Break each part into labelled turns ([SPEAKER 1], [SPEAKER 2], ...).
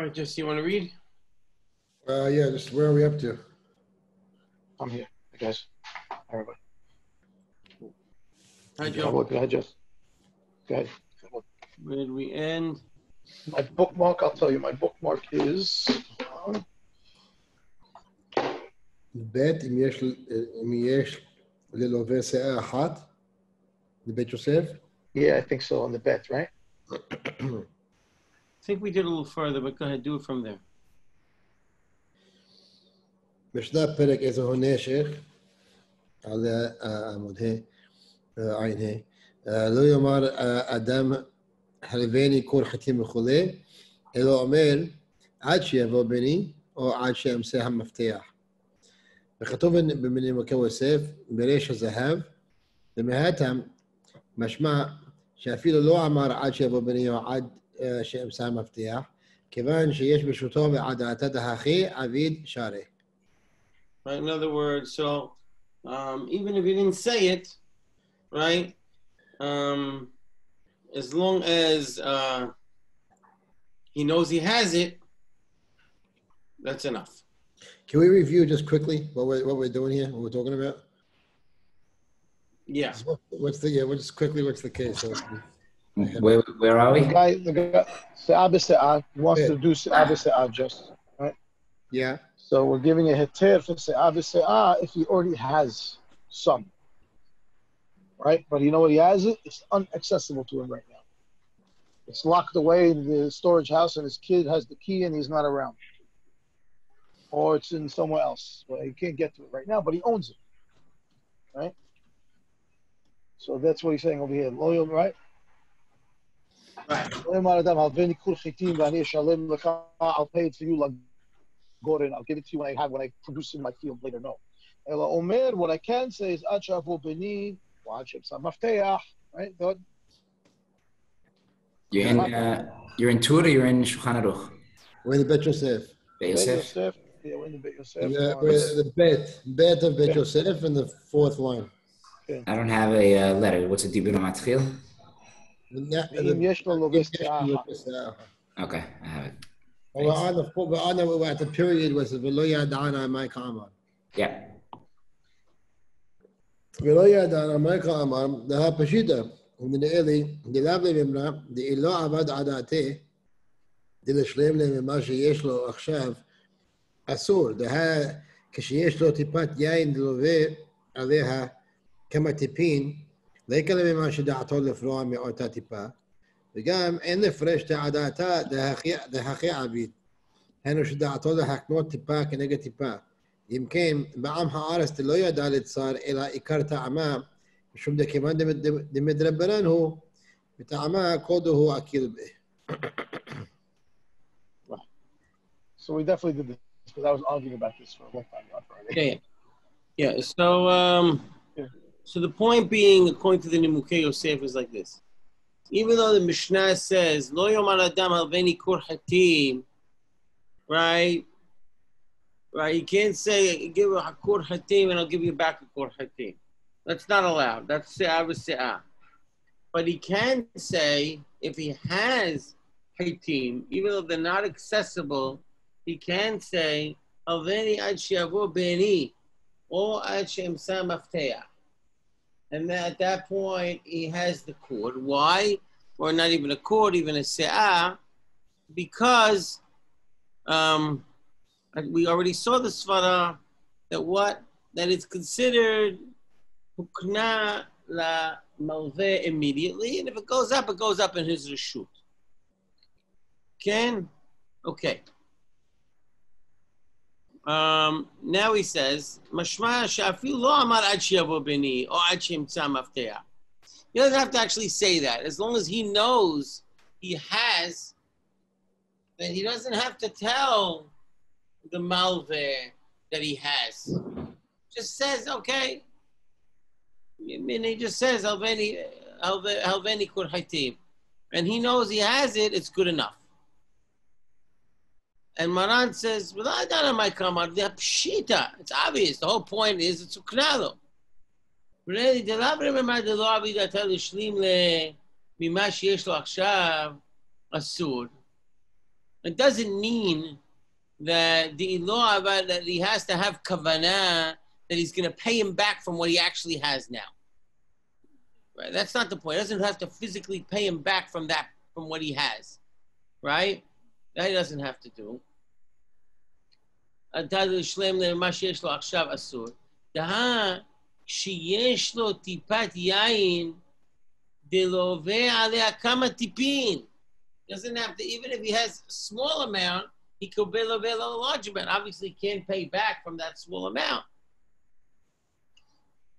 [SPEAKER 1] right, Jesse, you want to read?
[SPEAKER 2] Yeah, just where are we up to?
[SPEAKER 3] I'm here, I guess. Everybody.
[SPEAKER 1] Hi,
[SPEAKER 3] Go
[SPEAKER 1] Joe.
[SPEAKER 3] ahead, Jess. Go ahead.
[SPEAKER 1] Where did we end?
[SPEAKER 3] My bookmark, I'll tell you, my bookmark is...
[SPEAKER 2] בית, אם יש ללווה שאה אחת, לבית יוסף?
[SPEAKER 3] Yeah, I think so, on the bet, right?
[SPEAKER 1] I think we did a little further, but go ahead, do it from there.
[SPEAKER 2] משנה פרק איזה הונשך, על עמוד עין לא יאמר אדם הלווני כור חתים וכולי, אלא אומר עד שיבוא בני, או עד שימצא המפתח. וכתוב בנימוקי יוסף, בריש הזהב, ומהתם משמע שאפילו לא אמר עד שיבוא בני או עד שימצא המפתח, כיוון שיש ברשותו ועד דעתה דהכי עביד שרי.
[SPEAKER 1] Right, in other words, so even if he didn't say it, right, as long as he knows he has it, that's enough.
[SPEAKER 2] Can we review just quickly what we're doing here, what we're talking about?
[SPEAKER 1] Yeah.
[SPEAKER 2] What's the case?
[SPEAKER 4] Where are we?
[SPEAKER 3] The guy, Se'ah b'Se'ah, wants to do Se'ah b'Se'ah just, right?
[SPEAKER 2] Yeah.
[SPEAKER 3] So we're giving a heter for Se'ah b'Se'ah if he already has some, right? But you know what he has it? It's inaccessible to him right now. It's locked away in the storage house and his kid has the key and he's not around. Or it's in somewhere else where he can't get to it right now, but he owns it, right? So that's what he's saying over here. Loyal, right?
[SPEAKER 1] Right.
[SPEAKER 3] I'll pay it for you like Gordon. I'll give it to you when I produce it in my field later. No. What I can say is right? Good.
[SPEAKER 4] You're in Tur or you're in Shulchan Aruch?
[SPEAKER 2] We're in the Bet Yosef.
[SPEAKER 4] Bet Yosef?
[SPEAKER 3] Yeah, we're in the Bet Yosef.
[SPEAKER 2] We're the Bet of Bet Yosef in the fourth line.
[SPEAKER 4] I don't have a letter. What's a Dibur Matchil? Okay, I have it.
[SPEAKER 2] We're at the period was the Velo Yadana Mike Amar.
[SPEAKER 4] Yeah.
[SPEAKER 2] Velo Yadana Mike Amar, the Hapashita, the Eli, the Lavle Vimra, the Elo Avad Adate, the Shlem Lemashi Yeshlo Akshav, Asur, the Ha Kashiyeshlo Tipat Yain Love, Aleha, Kamatipin, Lekale Memashi Dato Lefroa me Ota Tipa. וגם אין לפרש את העדתה דהכי עביד. הנו שדעתו להקנות טיפה כנגד טיפה. אם כן, בעם הארץ לא ידע לצר, אלא עיקר טעמה, משום דכיוון דמדרבנן הוא, וטעמה קודו הוא אקיל בה.
[SPEAKER 3] So we definitely did this, because I was arguing about this for a long time on Friday.
[SPEAKER 1] Yeah. So the point being, according to the Nimukei Yosef, is like this. Even though the Mishnah says, Lo yomar adam alveni kur hatim, right? Right? You can't say, give a kur hatim and I'll give you back a kur hatim. That's not allowed. That's se'ah v'se'ah. But he can say, if he has hatim, even though they're not accessible, he can say, alveni ad she'avo beni, or ad she'emsa mafteah. And at that point, he has the cord. Why? Or not even a cord, even a se'ah, because we already saw the svara that it's considered hukna la malveh immediately, and if it goes up in his reshut. Okay. Now he says, Mashma shafilu lo amar ad sheyavo beni or ad sheimtza mafteah. He doesn't have to actually say that. As long as he knows he has, then he doesn't have to tell the malveh that he has. Just says, okay. I mean, he just says, halveni kur hatim. And he knows he has it, it's good enough. And Maran says, well, I don't know my kamar, the pshita. It's obvious. The whole point is it's uknalo. It doesn't mean that the law about that he has to have kavanah, that he's going to pay him back from what he actually has now. Right? That's not the point. He doesn't have to physically pay him back from what he has. Right? That he doesn't have to do. כשיש לו טיפת יין, דלווה עליה כמה טיפין. Doesn't have to, even if he has a small amount, he could be a large amount. Obviously, he can't pay back from that small amount.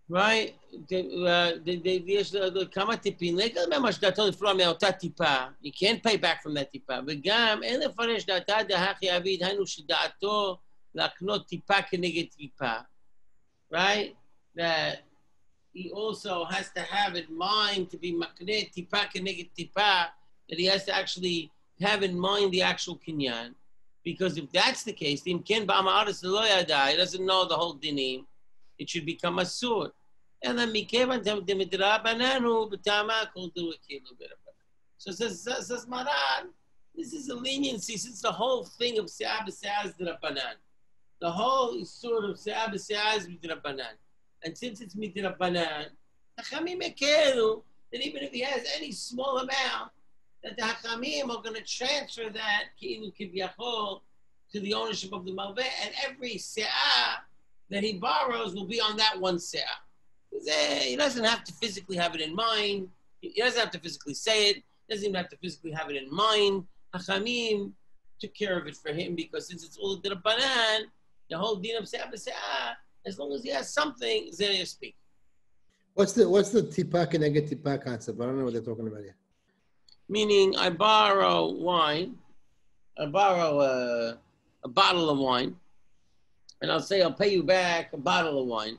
[SPEAKER 1] Right? יש לו כמה טיפין, לגבי מה שדעתו לפרוע מאותה טיפה, he can't pay back from that טיפה, וגם אין לפרש דעתה דהכי אביד, היינו שדעתו להקנות טיפה כנגד טיפה. Right? That he also has to have in mind to be makneh tipa keneged tipa, that he has to actually have in mind the actual kinyan. Because if that's the case, he doesn't know the whole dinim, it should become a sur. And then so says Maran, this is a leniency since the whole thing of se'ah b'se'ah is d'Rabbanan. The whole sort of se'ah b'se'ah is d'Rabbanan. And since it's midrabbanan, Hachamim ekelu, that even if he has any small amount, that the Hachamim are going to transfer that ki'ilu kivyachol to the ownership of the malveh, and every se'ah that he borrows will be on that one se'ah. He doesn't have to physically have it in mind. He doesn't have to physically say it. He doesn't even have to physically have it in mind. Hachamim took care of it for him because since it's all midrabbanan, the whole din of se'ah b'se'ah, as long as he has something, Zeh speak.
[SPEAKER 2] What's the tipa keneged tipa concept? I don't know what they're talking about here.
[SPEAKER 1] Meaning, I borrow wine, I borrow a bottle of wine, and I'll say I'll pay you back a bottle of wine.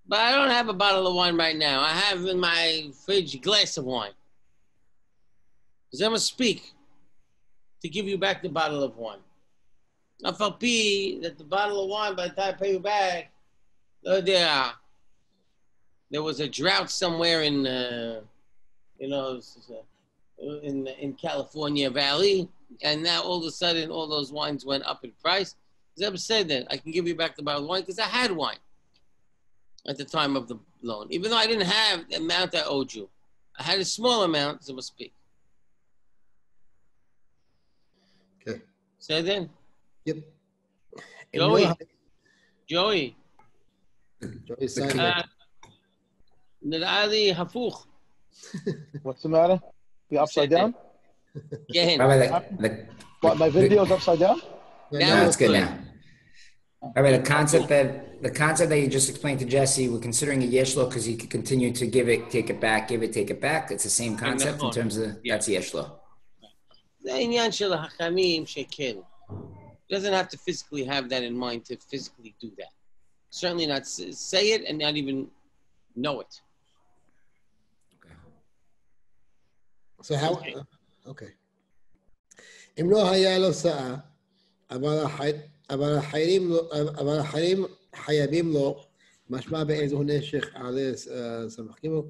[SPEAKER 1] But I don't have a bottle of wine right now. I have in my fridge a glass of wine. Zeh speak to give you back the bottle of wine. FLP, that the bottle of wine, by the time I pay you back, there was a drought somewhere in, in California Valley, and now all of a sudden all those wines went up in price. Zeb said that I can give you back the bottle of wine because I had wine at the time of the loan, even though I didn't have the amount I owed you. I had a small amount, Zeb speak.
[SPEAKER 2] Okay.
[SPEAKER 1] Say then.
[SPEAKER 2] Yep.
[SPEAKER 1] Joey. נראה לי הפוך.
[SPEAKER 3] What's the matter? You upside down?
[SPEAKER 1] כן.
[SPEAKER 3] What, my video is upside down?
[SPEAKER 1] Now
[SPEAKER 4] it's good now. All right, the concept that you just explained to Jesse, we're considering a yeshlo because he could continue to give it, take it back, give it, take it back. It's the same concept in terms of that's yeshlo.
[SPEAKER 1] זה העניין של החכמים שכן. Doesn't have to physically have that in mind to physically do that. Certainly not say it and not even know it.
[SPEAKER 2] Okay. So how? Okay. אם לא היה לו שאה, אבל החיילים חייבים לו, משמע באיזו נשך עלי סמך קימו,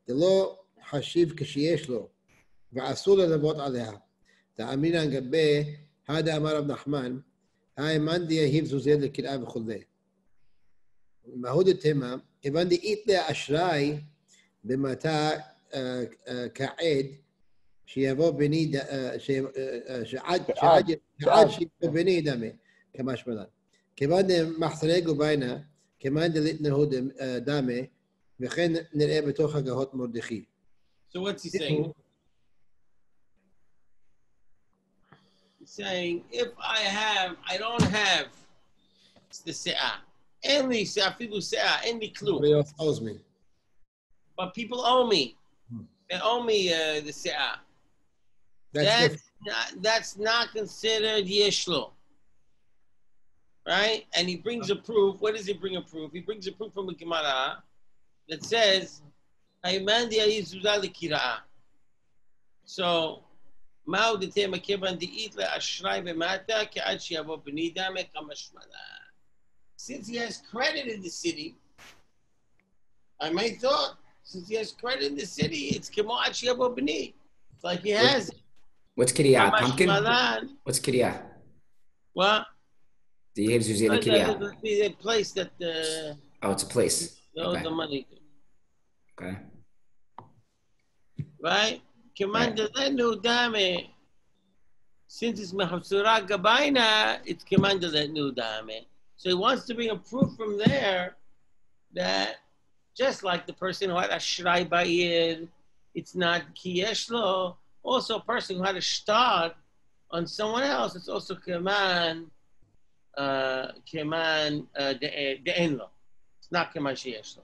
[SPEAKER 2] זה לא חשיב כשיש לו, ואסור ללוות עליה. תאמינן גבי, הדה אמר רב נחמן, האמן דיהיב זוזד לקראה וכולי. מהות התמה, הבן דאית לאשראי במטה כעד, שיבוא בני, שעד שיבוא בני דמה, כמשמען. כיוון דמחסרי גוביינה, כיוון דלית נהוד דמה, וכן נראה בתוך הגהות מרדכי.
[SPEAKER 1] So what's he saying? He's saying, if I don't have the se'ah, any se'ah, any clue.
[SPEAKER 2] Somebody else owes me.
[SPEAKER 1] But people owe me. They owe me the se'ah. That's not considered yeshlo. Right? And he brings a proof. What does he bring a proof? He brings a proof from the Gemara that says, so, since he has credit in the city, I might thought, since he has credit in the city, it's like he has it.
[SPEAKER 4] What's kiriyah? Pumpkin? What's kiriyah?
[SPEAKER 1] What?
[SPEAKER 4] The Yehev's usually the kiriyah.
[SPEAKER 1] The place that
[SPEAKER 4] Oh, it's a place.
[SPEAKER 1] The money.
[SPEAKER 4] Okay.
[SPEAKER 1] Right? Commander Lenu Dame. Since it's Mahasura Gabaina, it's Commander Lenu Dame. So he wants to bring a proof from there that just like the person who had a Shrai Ba'ir, it's not Kiyeshlo. Also, a person who had a shtar on someone else, it's also Keman the Enlo. It's not Keman Sheyeshlo.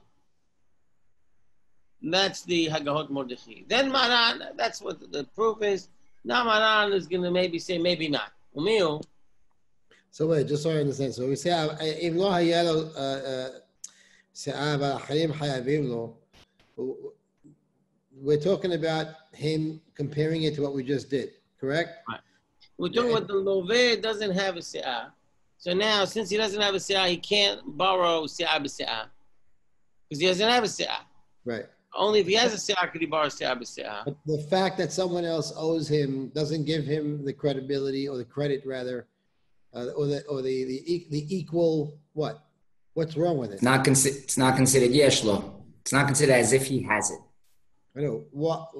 [SPEAKER 1] That's the Hagahot Mordechai. Then Maran, that's what the proof is. Now Maran is going to maybe say, maybe not. Umiu.
[SPEAKER 2] So wait, just so I understand. So we say, if lo hayalo se'ava achrim hayavim lo, we're talking about him comparing it to what we just did, correct?
[SPEAKER 1] Right. We're talking about the Loveh doesn't have a se'ah. So now, since he doesn't have a se'ah, he can't borrow se'ah b'se'ah. Because he doesn't have a se'ah.
[SPEAKER 2] Right.
[SPEAKER 1] Only if he has a se'ah could he borrow se'ah b'se'ah.
[SPEAKER 2] But the fact that someone else owes him doesn't give him the credibility or the credit, rather, or the equal what? What's wrong with it?
[SPEAKER 4] It's not considered yeshlo. It's not considered as if he has it.
[SPEAKER 2] I know. What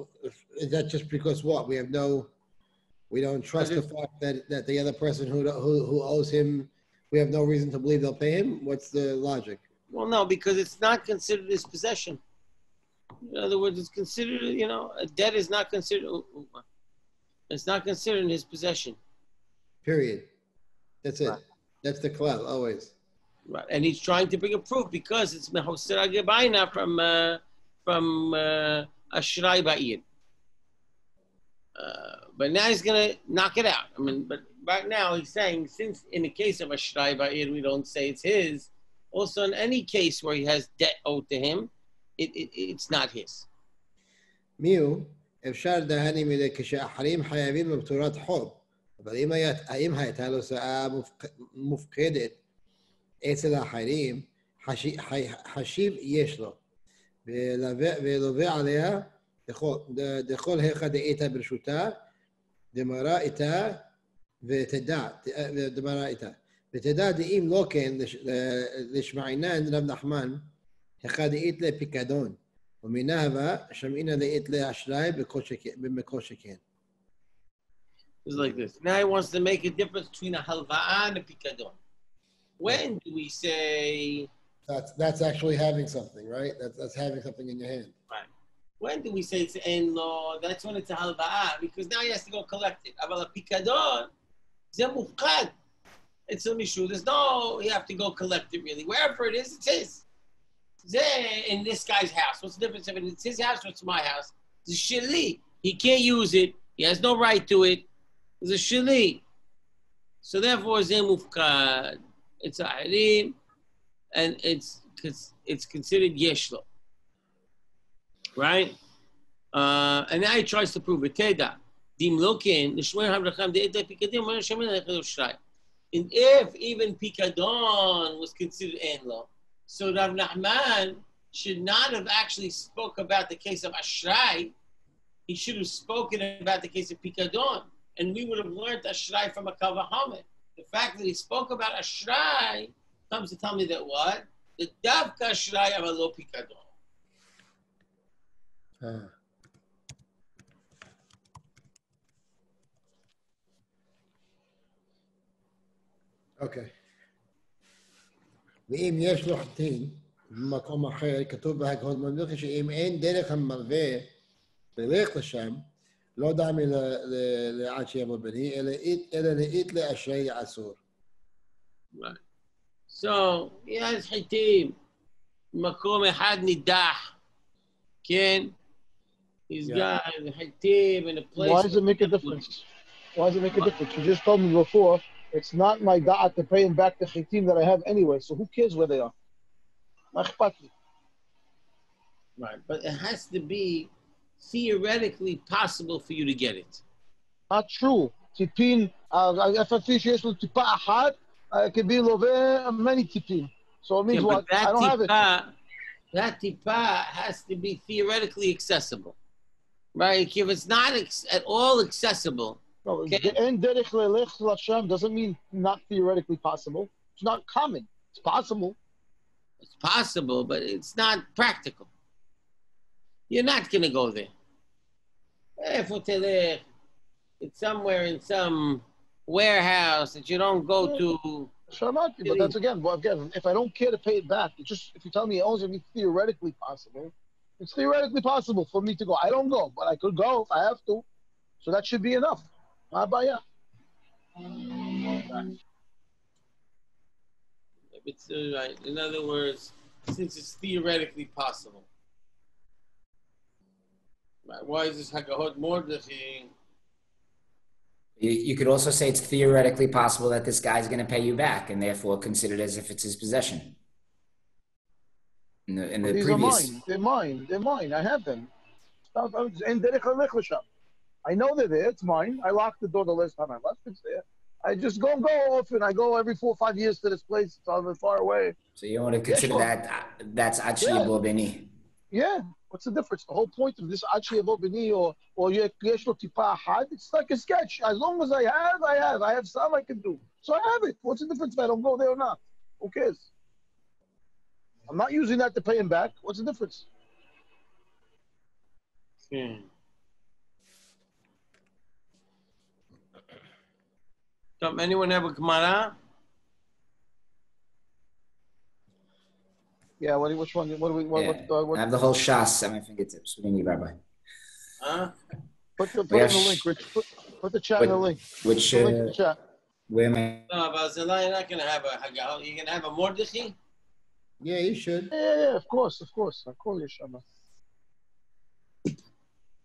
[SPEAKER 2] is that? Just because what? We don't trust the fact that the other person who owes him, we have no reason to believe they'll pay him. What's the logic?
[SPEAKER 1] Well, no, because it's not considered his possession. In other words, it's considered, a debt is not considered. It's not considered in his possession. Period.
[SPEAKER 2] That's it. Right. That's the klal always.
[SPEAKER 1] Right, and he's trying to bring a proof because it's mehosera gebaina from Ashrai Ba'ir. But now he's going to knock it out. But right now he's saying, since in the case of Ashrai Ba'ir, we don't say it's his, also in any case where he has debt owed to him, it's not his.
[SPEAKER 2] מיהו, אפשר דהני מזה כשאחרים חייבים בבתורת חוב, אבל אם הייתה לו שאה מופקדת אצל האחרים, חשיב יש לו, ולווה עליה דכל היכא דאיתה ברשותה, דמרה איתה ותדע דאם לא כן לשמעינן רב נחמן, היכא דאית לפיקדון, ומנהבה שמעינא דאית לאשראי במקור שכן.
[SPEAKER 1] It's like this. Now he wants to make a difference between a halva'a and a pikadon. When do we say...
[SPEAKER 2] That's actually having something, right? That's having something in your hand.
[SPEAKER 1] Right. When do we say it's en lo? That's when it's a halva'a, because now he has to go collect it. Aval a pikadon, ze mufqad. It's a mishu. There's no, you have to go collect it really. Wherever it is, it's his. Ze in this guy's house. What's the difference if it's his house or it's my house? It's a shili. He can't use it. He has no right to it. It's a shili. So therefore, ze mufqad. It's a harim, and it's considered yeshlo, right? And now he tries to prove it. Teda, dim lokin, nishmer havracham de'etay pikadim, when Hashem elechel shrai. And if even pikadon was considered enlo, so Rav Nachman should not have actually spoke about the case of ashrai. He should have spoken about the case of pikadon, and we would have learned ashrai from a kavahamet. The fact that he spoke about ashrai comes to tell me that what? The davka ashrai of a lo pikadon.
[SPEAKER 2] Okay. ואם יש לו חטין במקום אחר, כתוב בהגהות ממלכי שאם אין דרך המלווה ללך לשם, לא דמי לעד שיבוא בני, אלא לאית לאשרי אסור.
[SPEAKER 1] Right. So, יש חיטים, מקום אחד נידח, כן? He's got חיטים in a place...
[SPEAKER 3] Why does it make a difference? Why does it make a difference? You just told me before, it's not my da'at to pay him back the chitim that I have anyway, so who cares where they are?
[SPEAKER 1] Right, but it has to be theoretically possible for you to get it.
[SPEAKER 3] Not true. Tipin, if I fish yes with tipa ahad, it could be love many tipin. So it means what? I don't have it.
[SPEAKER 1] That tipa has to be theoretically accessible. Right? If it's not at all accessible.
[SPEAKER 3] No,
[SPEAKER 1] Okay.
[SPEAKER 3] and derech lelech l'Hashem doesn't mean not theoretically possible. It's not common. It's possible.
[SPEAKER 1] It's possible, but it's not practical. You're not going to go there. It's somewhere in some warehouse that you don't go to.
[SPEAKER 3] Shamati, but that's again, if I don't care to pay it back, it's just if you tell me it only be theoretically possible, it's theoretically possible for me to go. I don't go, but I could go if I have to. So that should be enough.
[SPEAKER 1] It's right. In other words, since it's theoretically possible. Right. Why is this Hakahot Mordechai?
[SPEAKER 4] You could also say it's theoretically possible that this guy's going to pay you back, and therefore consider it as if it's his possession. In the
[SPEAKER 3] these
[SPEAKER 4] previous,
[SPEAKER 3] are mine. They're mine. I have them. I know they're there. It's mine. I locked the door the last time I left. It's there. I just go often. I go every 4 or 5 years to this place. It's all far away.
[SPEAKER 4] So you want to consider that's Achi Bobini.
[SPEAKER 3] Yeah. What's the difference? The whole point of this Achi Bobini or Yesh Lo Tipa Had, it's like a sketch. As long as I have some I can do. So I have it. What's the difference if I don't go there or not? Who cares? I'm not using that to pay him back. What's the difference?
[SPEAKER 1] Anyone have a Gemara?
[SPEAKER 3] Yeah, which one? What do we? What,
[SPEAKER 4] I have the whole Shas at my fingertips. What do you need, Rabbi?
[SPEAKER 1] Huh?
[SPEAKER 3] Put in the link, Rich. Put the chat in the link.
[SPEAKER 4] Which?
[SPEAKER 3] The link in the chat.
[SPEAKER 4] Where am I?
[SPEAKER 1] No, but you're not gonna have a Hagahot. You're gonna have a Mordechai.
[SPEAKER 2] Yeah, you should.
[SPEAKER 3] Yeah, of course. I call you Shama.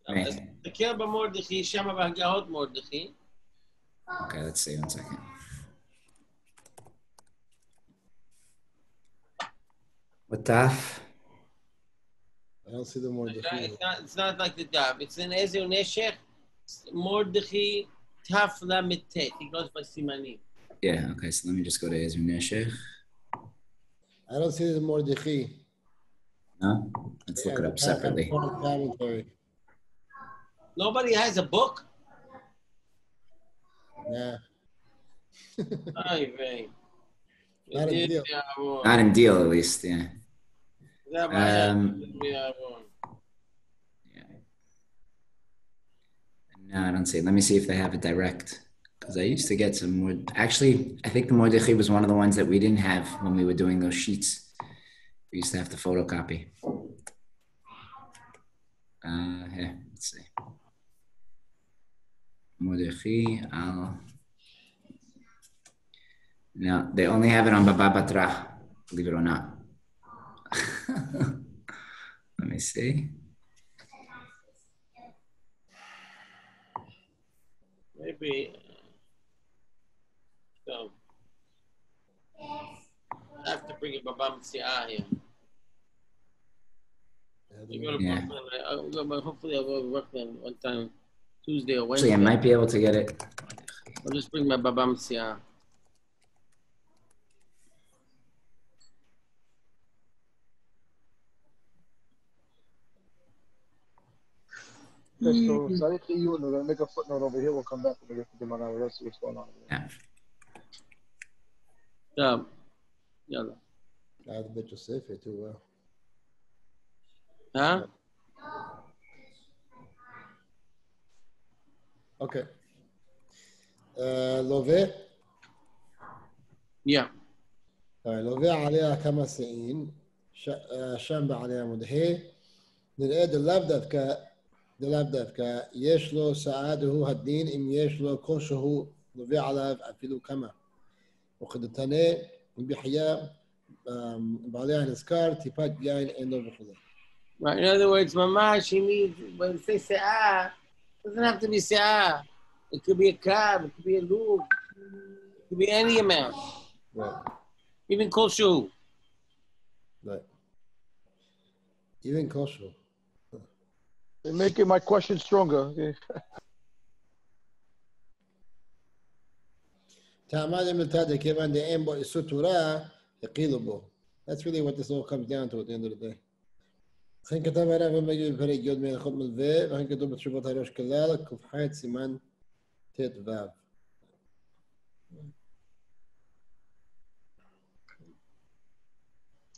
[SPEAKER 1] The Kirba Mordechai, Shama Hagahot Mordechai.
[SPEAKER 4] Okay, let's see. 1 second. What taf?
[SPEAKER 2] I don't see the Mordechai.
[SPEAKER 1] It's not like the daf. It's an Ezer Neshech Mordechai Taf Lamed Tet. He goes by Simanim.
[SPEAKER 4] Yeah. Okay. So let me just go to Ezer Neshech.
[SPEAKER 2] I don't see the Mordechai.
[SPEAKER 4] No. Let's look it up separately.
[SPEAKER 1] Nobody has a book.
[SPEAKER 2] Yeah.
[SPEAKER 1] Not
[SPEAKER 2] in deal.
[SPEAKER 4] Not in deal, at least. Yeah. Yeah. No, I don't see it. Let me see if they have it direct. Because I used to get some more. Actually, I think the Mordechai was one of the ones that we didn't have when we were doing those sheets. We used to have to photocopy. Here, let's see. Mordechai, no, they only have it on Baba Batra, believe it or not. Let me see.
[SPEAKER 1] Maybe. So, I have to bring a Baba Mtsiah here. You go to Brooklyn. Hopefully, I'll go to Brooklyn one time, Tuesday or Wednesday.
[SPEAKER 4] Actually, I might be able to get it.
[SPEAKER 1] I'll just bring my Baba Mtsiah.
[SPEAKER 3] So, we're going to make a footnote over here. We'll come back and get to the Gemara. Let's see what's going on.
[SPEAKER 1] Yeah.
[SPEAKER 2] I have the Yosef too well.
[SPEAKER 1] Huh?
[SPEAKER 2] Okay. לווה.
[SPEAKER 1] Yeah.
[SPEAKER 2] לווה عليها كما سئين שם בעליה מודהה נראה דלאו דווקא יש לו סעדה הדין אם יש לו כלשהו לווה עליו אפילו כמה וכדתנה בחיה בעליה הנזכר טיפת יין אין לו וכו'.
[SPEAKER 1] Right. In other words, mamash, he means when they say se'ah, it doesn't have to be se'ah. It could be a cab, it could be a lube, it could be any amount.
[SPEAKER 2] Right.
[SPEAKER 1] Even koshu.
[SPEAKER 2] Right. Even koshu.
[SPEAKER 3] They're making my question stronger.
[SPEAKER 2] That's really what this all comes down to at the end of the day. לכן כתב הרב המגיד בפרק י' מהלכות מלווה, וכן כתוב בתשובות הראש כלל, ק"ח סימן ט"ו.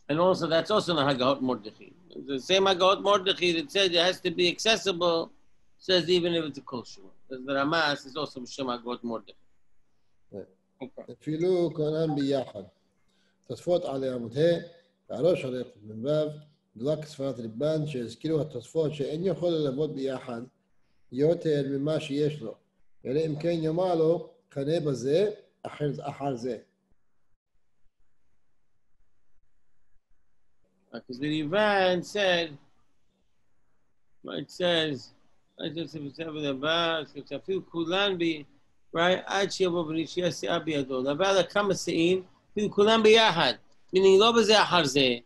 [SPEAKER 1] And also, that's also in the Hagahot Mordechai. The same Hagahot Mordechai that says it has to be accessible, says even if it's a kosher. The Ramas is also Shem Hagahot Mordechai.
[SPEAKER 2] אפילו כהנן ביחד. תוספות עלי עמותה, והראש הרי מ"ו, דלק ספרת רבן, שהזכירו התוספות שאין יכול ללוות ביחד יותר ממה שיש לו, אלא אם כן יאמר לו, קנה בזה אחר זה.
[SPEAKER 1] Because the Ivan said, it says, I just have the Abbas, it's a few Kulan right? Ad Shiabo Benishia Se'abi Adol. Aval Kama Sein, few Kulan Biyahad. Meaning, Lo Baze Ahar Ze.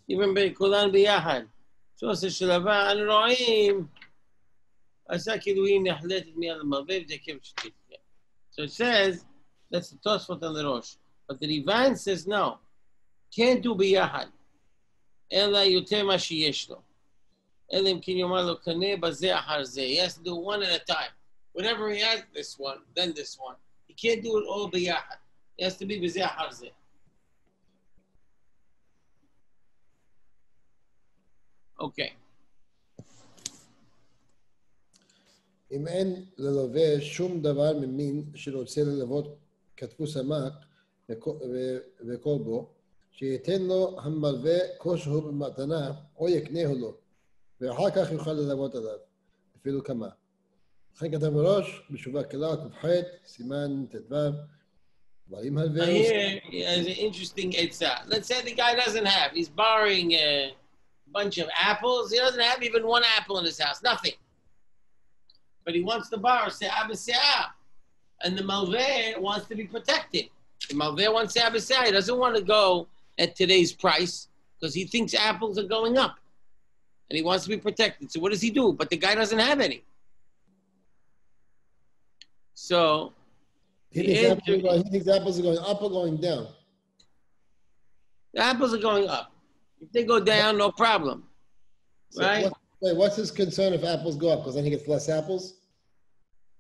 [SPEAKER 1] Even by Kulan Biyahad. So, Shalava, and Roim, Asakiduin, Nahlet, Mial Malvev, Jakim Shkit. So it says, that's the Tosfot on the Rosh. But the Ivan says, no, can't do Biyahad. Ela yoter ma sheyesh lo. Ela im kin yomar lo kaneh bazeh achar zeh. He has to do one at a time. Whenever he has this one, then this one. He can't do it all biyahad. It has to be bazeh achar zeh. Okay.
[SPEAKER 2] אם אין ללווה שום דבר ממין שרוצה ללוות כתפוס עמק וכל בו, שייתן לו המלווה כלשהו במתנה, או יקנהו לו, ואחר כך יוכל ללוות עליו, אפילו כמה. לכן כתב בראש, בתשובה קלה, ק"ח, סימן ט"ו, אבל אם הלווה...
[SPEAKER 1] Here is an interesting etzah. Let's say the guy doesn't have, he's borrowing a bunch of apples. He doesn't have even one apple in his house, nothing. But he wants to borrow se'ah b'se'ah. And the malveh wants to be protected. The malveh wants se'ah b'se'ah. He doesn't want to go at today's price because he thinks apples are going up. And he wants to be protected. So what does he do? But the guy doesn't have any. So
[SPEAKER 2] he thinks apples are going up or going down?
[SPEAKER 1] The apples are going up. If they go down, no problem.
[SPEAKER 2] So
[SPEAKER 1] right?
[SPEAKER 2] What's his concern if apples go up? Because then he gets less apples?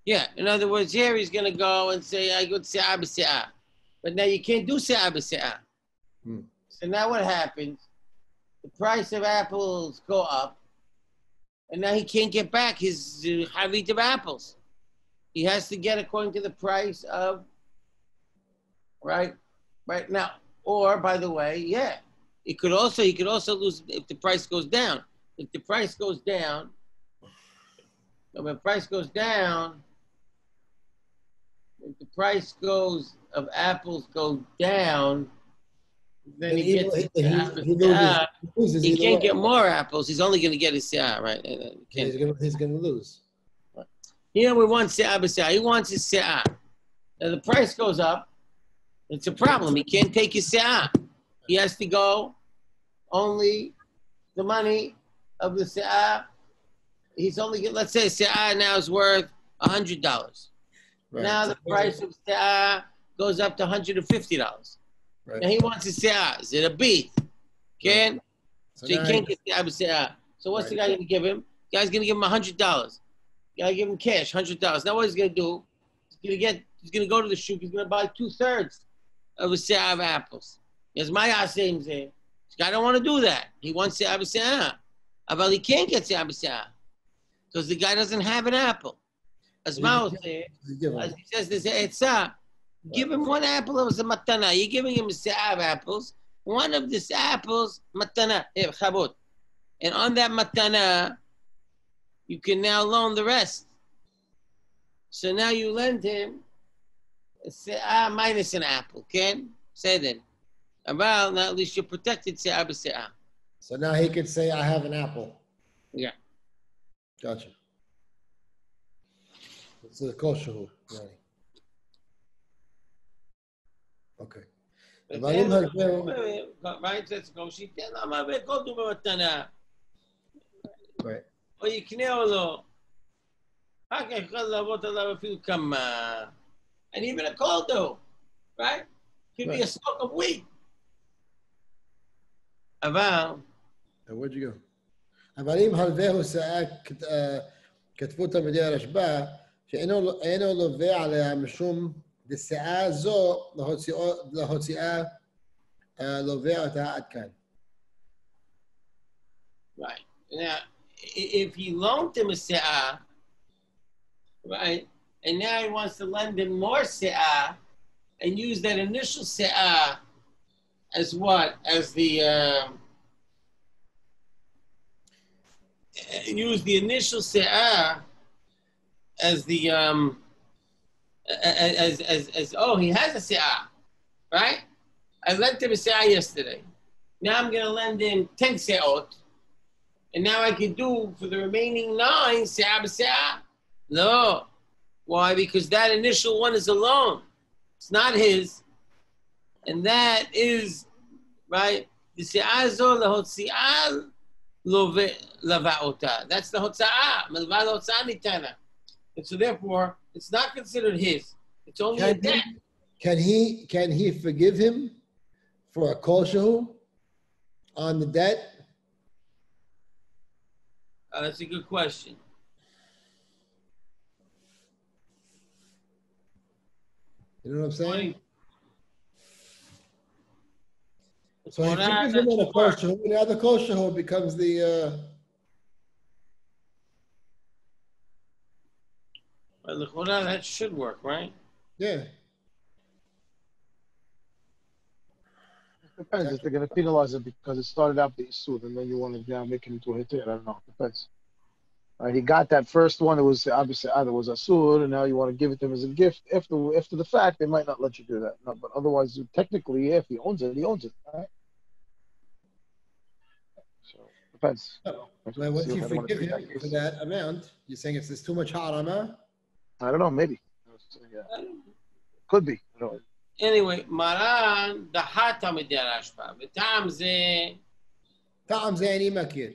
[SPEAKER 1] Yeah. In other words, here he's going to go and say, I go to se'ah b'se'ah. But now you can't do se'ah b'se'ah. So now what happens? The price of apples go up, and now he can't get back his havit of apples. He has to get according to the price of, right now. Or, by the way, yeah, he could also lose if the price goes down. If the price goes down, so when the price goes down, if the price of apples goes down, then he can't get more apples. He's only going to get his se'ah, right?
[SPEAKER 2] He's going to lose.
[SPEAKER 1] Here we want se'ah b'se'ah. He wants his se'ah. Now the price goes up. It's a problem. He can't take his se'ah. He has to go only the money of the se'ah. He's only, let's say se'ah now is worth $100. Right. Now the price of se'ah goes up to $150. Right. Now he wants his se'ah. Is it a beat? Can? Right. So he can't get se'ah. So what's the guy going to give him? The guy's going to give him $100. The guy give him cash, $100. Now what he's going to do? He's going to go to the shuk. He's going to buy 2/3 of a se'ah of apples. There's my asim there. This guy don't want to do that. He wants se'ah b'se'ah. But he can't get se'ah b'se'ah because the guy doesn't have an apple. As Mao says, as he says, there's a etzah. Give him one apple of a matana. You're giving him a se'ah of apples. One of these apples, matana, chabot. And on that matana, you can now loan the rest. So now you lend him a se'ah minus an apple, can? Say then. Well, now at least you're protected se'ah b'se'ah.
[SPEAKER 2] So now he could say, I have an apple.
[SPEAKER 1] Yeah.
[SPEAKER 2] Gotcha. It's a kosher. Okay.
[SPEAKER 1] Right, let's go.
[SPEAKER 2] Right.
[SPEAKER 1] או יקנה או לא. אחר כך יכול לעבוד עליו אפילו כמה. And even a cold dough, right? Could be a stalk of wheat. אבל...
[SPEAKER 2] Where'd you go? אבל אם הלווהו שאה כתבו תלמידי הרשב"א, שאינו לווה עליה משום דשאה זו להוציאה לווה אותה עד כאן.
[SPEAKER 1] Right. Now, if he loaned him a se'ah, right, and now he wants to lend him more se'ah and use that initial se'ah as what? As the use the initial se'ah as the as oh, he has a se'ah, right? I lent him a se'ah yesterday. Now I'm gonna lend him 10 se'ot. And now I can do for the remaining 9 se'ah b'se'ah. No. Why? Because that initial one is a loan. It's not his. And that is, right, the se'ah zo lahotzi'ah lava'ota. That's the hotza'ah. Melva hotza'ah nitana. And so therefore, it's not considered his. It's only a debt.
[SPEAKER 2] Can he forgive him for a kosher on the debt?
[SPEAKER 1] That's a good question.
[SPEAKER 2] You know what I'm saying? So
[SPEAKER 1] Well,
[SPEAKER 2] he forgives him on a kosher, now the kosher becomes the...
[SPEAKER 1] Well, that should work, right?
[SPEAKER 2] Yeah.
[SPEAKER 3] Depends if they're going to penalize it because it started out the Isur and then you want to now make it into a Heter. I don't know. Depends. He got that first one. It was obviously either was Asur, and now you want to give it to him as a gift. After the fact, they might not let you do that. No, but otherwise, technically, if he owns it, he owns it. Right? So depends.
[SPEAKER 2] Well, once you forgive him for that amount, you're saying it's too much harama?
[SPEAKER 3] I don't know. Maybe. Yeah. Could be. I don't know.
[SPEAKER 1] Anyway, Maran דחתה מדי הרשב"א, וטעם
[SPEAKER 2] זה אני מכיר.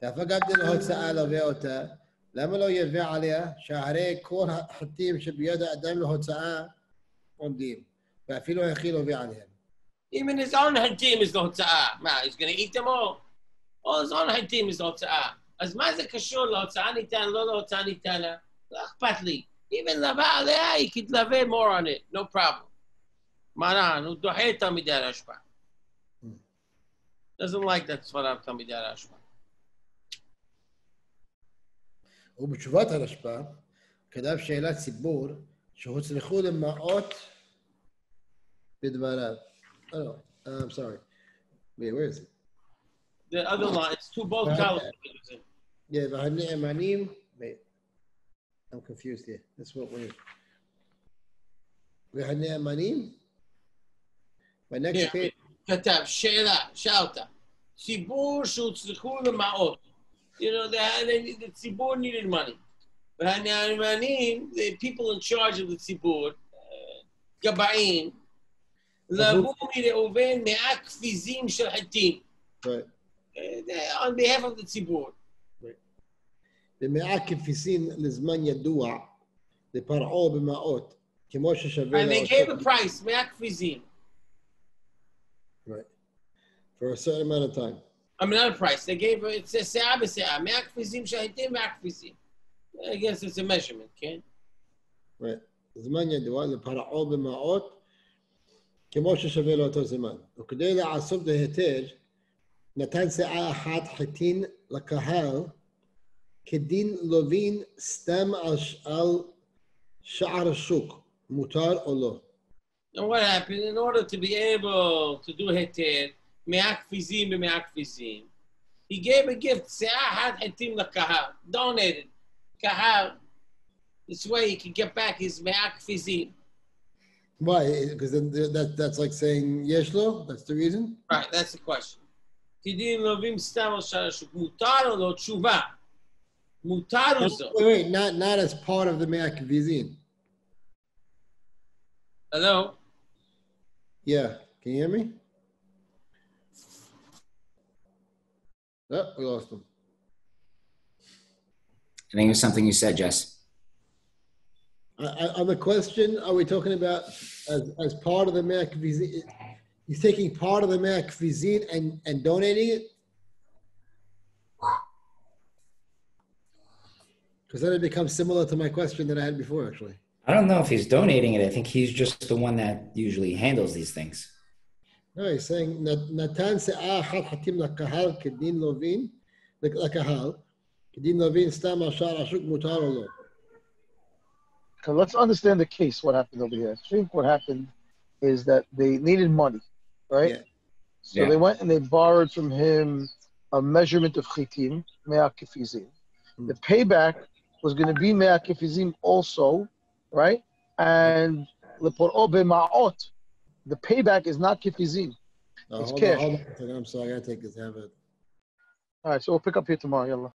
[SPEAKER 2] فقد الهوتساء لווה אותה, למה לא ילווה עליה שהרי כל החטים שביד האדם להוצאה עומדים, ואפילו הכי לווה עליהם.
[SPEAKER 1] Even his own hatim is the hotza'ah. He's going to eat them all. All his own hatim is the hotza'ah. אז מה זה קשור להוצאה ניתן, לא להוצאה ניתנה? לא אכפת לי. Even לווה עליה, he could לווה more on it. No problem. Maran, הוא דוחה את תלמידי הרשב"א. Doesn't like that סברת תלמידי הרשב"א.
[SPEAKER 2] ובתשובת הרשב"א, כתב שאלת ציבור, שהוצלחו למעות בדבריו. Oh, I'm sorry. Wait, where is it?
[SPEAKER 1] The other line, it's two both columns.
[SPEAKER 2] Yeah, והנאמנים, wait, I'm confused here. That's what we're... והנאמנים? My next page.
[SPEAKER 1] כתב, שאלת, ציבור שהוצלחו למעות. You know, the tzibur needed money. The people in charge of the tzibur, Gaba'im, לבוא מראובן מהכפיזים של חטים. On behalf of the tzibur.
[SPEAKER 2] ומאה כפיסין לזמן ידוע, לפרעו במעות, כמו ששווה...
[SPEAKER 1] And they gave a price, מאה כפיזים.
[SPEAKER 2] Right. For a certain amount of time.
[SPEAKER 1] I mean, not a price. They gave it says se'ah b'se'ah. Me'ah kfizim shahitim, me'ah kfizim. I guess it's a measurement, okay?
[SPEAKER 2] Right. זמן ידוע לפרעו במעות, כמו ששווה לאותו זמן. וכדי לעשות בהיתר, נתן שאה אחת חיטין לקהל, כדין לובין סתם על שער השוק, מותר או לא.
[SPEAKER 1] And what happened? In order to be able to do heter, me'ah kfizim b'me'ah kfizim, he gave a gift, se'ah had hetim lakahal, donated. Kahal, this way he can get back his me'ah kfizim.
[SPEAKER 2] Why? Because then that's like saying yeshlo? That's the reason?
[SPEAKER 1] Right, that's the question. Kidin lovim stam al shar hashuk, mutar o lo tshuva? Mutar uzo.
[SPEAKER 2] Wait, not as part of the me'ah kfizim.
[SPEAKER 1] Hello?
[SPEAKER 2] Yeah, can you hear me? Oh, we lost him.
[SPEAKER 4] I think it's something you said, Jess.
[SPEAKER 2] On the question, are we talking about as part of the me'ah kfizin? He's taking part of the me'ah kfizin and donating it? Because then it becomes similar to my question that I had before, actually.
[SPEAKER 4] I don't know if he's donating it. I think he's just the one that usually handles these things.
[SPEAKER 2] No, he's saying Natan se'ah achad hatim lakahal kedin lovin lakahal kedin lovin stam ashar ashuk mutar or lo.
[SPEAKER 3] So let's understand the case. What happened over here? I think what happened is that they needed money, right?
[SPEAKER 2] Yeah.
[SPEAKER 3] So they went and they borrowed from him a measurement of chitim, mea kefizim. The payback was going to be mea kefizim also, right? And lepor'o b'ma'ot, the payback is not kefizim. It's cash.
[SPEAKER 2] Hold on. I'm sorry, I gotta take this habit.
[SPEAKER 3] All right, so we'll pick up here tomorrow. Yalla.